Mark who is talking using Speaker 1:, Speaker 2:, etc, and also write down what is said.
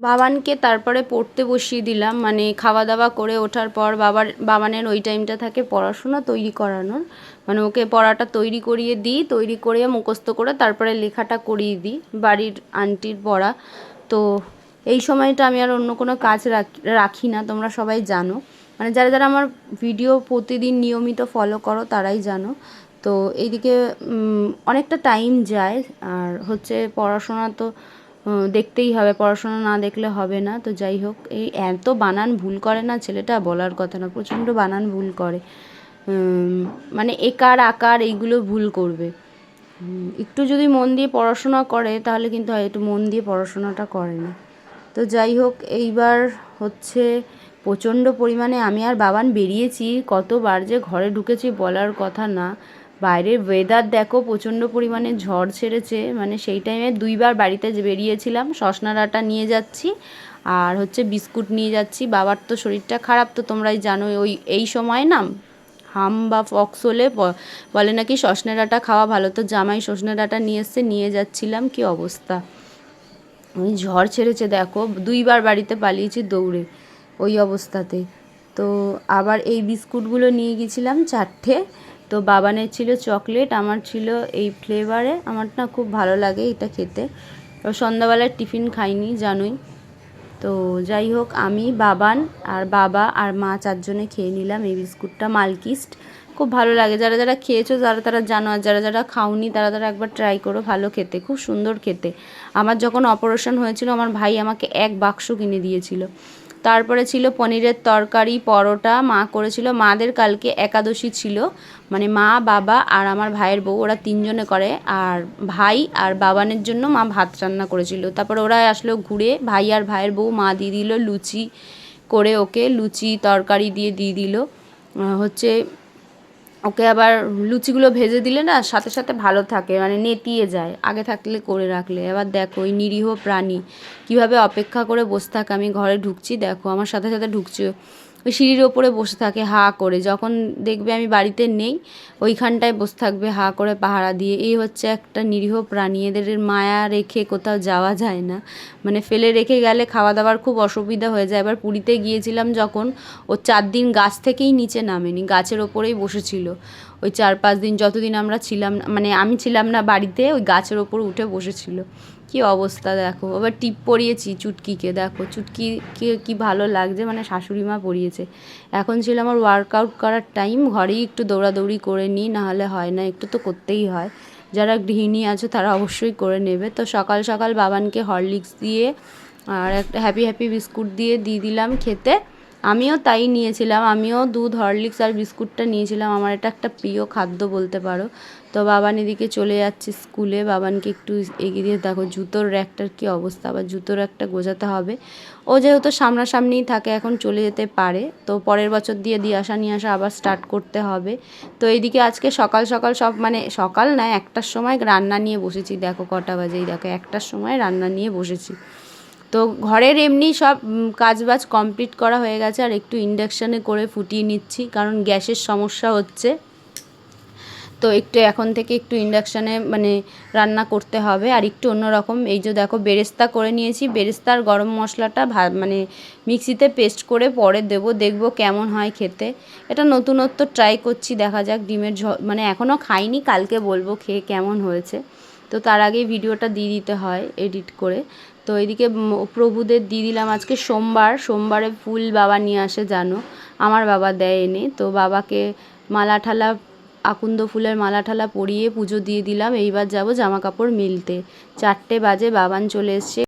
Speaker 1: বাবানকে তারপরে পড়তে বসিয়ে দিলাম, মানে খাওয়া দাওয়া করে ওঠার পর বাবানের ওই টাইমটা থাকে পড়াশোনা তৈরি করানোর, মানে ওকে পড়াটা তৈরি করিয়ে দিই, তৈরি করিয়ে মুখস্থ করে তারপরে লেখাটা করিয়ে দিই, বাড়ির আন্টির পড়া। তো এই সময়টা আমি আর অন্য কোনো কাজ রাখি না, তোমরা সবাই জানো, মানে যারা যারা আমার ভিডিও প্রতিদিন নিয়মিত ফলো করো তারাই জানো। তো এইদিকে অনেকটা টাইম যায়, আর হচ্ছে পড়াশোনা তো দেখতেই হবে, পড়াশোনা না দেখলে হবে না। তো যাই হোক, এই এত বানান ভুল করে না ছেলেটা, বলার কথা না, প্রচণ্ড বানান ভুল করে, মানে একার আকার এইগুলো ভুল করবে। একটু যদি মন দিয়ে পড়াশোনা করে তাহলে কিন্তু হয়, একটু মন দিয়ে পড়াশোনাটা করে না। তো যাই হোক, এইবার হচ্ছে প্রচণ্ড পরিমাণে আমি আর বাবান বেরিয়েছি, কতবার যে ঘরে ঢুকেছি বলার কথা না। বাইরের ওয়েদার দেখো, প্রচণ্ড পরিমাণে ঝড় ছেড়েছে, মানে সেই টাইমে দুইবার বাড়িতে বেরিয়েছিলাম, সসনা ডাঁটা নিয়ে যাচ্ছি আর হচ্ছে বিস্কুট নিয়ে যাচ্ছি। বাবার তো শরীরটা খারাপ, তো তোমরাই জানো, এই সময় না হাম বা ফক্স হলে বলে নাকি সজনে ডাঁটা খাওয়া ভালো, তো জামাই সজনে ডাঁটা নিয়ে এসছে, নিয়ে যাচ্ছিলাম, কি অবস্থা, ওই ঝড় ছেড়েছে দেখো, দুইবার বাড়িতে পালিয়েছি দৌড়ে ওই অবস্থাতে। তো আবার এই বিস্কুটগুলো নিয়ে গেছিলাম 4টে, তো বাবানের ছিল চকলেট, আমার ছিল এই ফ্লেভারে, আমার না খুব ভালো লাগে এটা খেতে। সন্ধ্যাবেলায় টিফিন খাইনি জানোই। তো যাই হোক, আমি বাবান আর বাবা আর মা 4 জনে খেয়ে নিলাম এই বিস্কুটটা, মালকিস্ট, খুব ভালো লাগে। যারা যারা খেয়েছো তারা তারা জানো, আর যারা যারা খাওনি তারা তারা একবার ট্রাই করো, ভালো খেতে, খুব সুন্দর খেতে। আমার যখন অপারেশন হয়েছিল আমার ভাই আমাকে 1 বাক্স কিনে দিয়েছিল। তারপরে ছিল পনিরের তরকারি, পরোটা মা করেছিল, মাদের কালকে একাদশী ছিল, মানে মা বাবা আর আমার ভাইয়ের বউ, ওরা 3 জনে করে, আর ভাই আর বাবানের জন্য মা ভাত রান্না করেছিল। তারপর ওরা আসলো ঘুরে, ভাই আর ভাইয়ের বউ, মা দিয়ে দিল লুচি করে, ওকে লুচি তরকারি দিয়ে দিল, হচ্ছে ওকে আবার লুচিগুলো ভেজে দিলে না সাথে সাথে ভালো থাকে, মানে নেতিয়ে যায় আগে থাকলে করে রাখলে। এবার দেখো ওই নিরীহ প্রাণী কীভাবে অপেক্ষা করে বসে থাকে, আমি ঘরে ঢুকছি দেখো আমার সাথে সাথে ঢুকছি, ওই সিঁড়ির ওপরে বসে থাকে হা করে, যখন দেখবে আমি বাড়িতে নেই ওইখানটায় বসে থাকবে হা করে পাহারা দিয়ে। এই হচ্ছে একটা নিরীহ প্রাণী, এদের মায়া রেখে কোথাও যাওয়া যায় না, মানে ফেলে রেখে গেলে খাওয়া দাওয়ার খুব অসুবিধা হয়ে যায়। এবার পুরীতে গিয়েছিলাম যখন, ও 4 দিন গাছ থেকেই নিচে নামেনি, গাছের ওপরেই বসেছিল ওই 4-5 দিন, যতদিন আমরা ছিলাম, মানে আমি ছিলাম না বাড়িতে, ওই গাছের ওপর উঠে বসেছিল। কি অবস্থা দেখো। আবার টিপ পরিয়েছি চুটকিকে, দেখো চুটকিকে কি ভালো লাগছে, মানে শাশুড়ি মা পরিয়েছে। এখন ছিল আমার ওয়ার্কআউট করার টাইম, ঘরেই একটু দৌড়াদৌড়ি করে নিই, নাহলে হয় না, একটু তো করতেই হয়। যারা গৃহিণী আছে তারা অবশ্যই করে নেবে। তো সকাল সকাল বাবানকে হরলিক্স দিয়ে আর একটা হ্যাপি বিস্কুট দিয়ে দিলাম খেতে, আমিও তাই নিয়েছিলাম, আমিও দুধ হরলিক্স আর বিস্কুটটা নিয়েছিলাম, আমার এটা একটা প্রিয় খাদ্য বলতে পারো। তো বাবান এদিকে চলে যাচ্ছে স্কুলে, বাবানকে একটু এগিয়ে দিয়ে দেখো জুতোর র্যাকটার কী অবস্থা, আবার জুতোর র্যাকটা গোছাতে হবে। ও যেহেতু সামনাসামনিই থাকে এখন চলে যেতে পারে, তো পরের বছর দিয়ে আসা নিয়ে আসা আবার স্টার্ট করতে হবে। তো এইদিকে আজকে সকাল সকাল সব, মানে সকাল না 1টার সময় রান্না নিয়ে বসেছি, দেখো কটা বাজেই, দেখো 1টার সময় রান্না নিয়ে বসেছি। তো ঘরের এমনি সব কাজবাজ কমপ্লিট করা হয়ে গেছে, আর একটু ইন্ডাকশানে করে ফুটিয়ে নিচ্ছি, কারণ গ্যাসের সমস্যা হচ্ছে, তো একটু এখন থেকে একটু ইন্ডাকশানে মানে রান্না করতে হবে। আর একটু অন্যরকম, এই যে দেখো বেরেস্তা করে নিয়েছি, বেরেস্তার গরম মশলাটা মানে মিক্সিতে পেস্ট করে পরে দেখবো কেমন হয় খেতে। এটা নতুনত্ব ট্রাই করছি, দেখা যাক। ডিমের মানে এখনও খাইনি, কালকে বলবো খেয়ে কেমন হয়েছে। তো তার আগেই ভিডিওটা দিয়ে দিতে হয় এডিট করে। তো এদিকে প্রভুদের দিয়ে দিলাম, আজকে সোমবারে ফুল বাবা নিয়ে আসে জানো, আমার বাবা দেয় এনে, তো বাবাকে মালা ঠালা, আকন্দ ফুলের মালা ঠালা পরিয়ে পুজো দিয়ে দিলাম। এইবার যাব জামা কাপড় মেলতে, 4টে বাজে, বাবান চলে এসছে।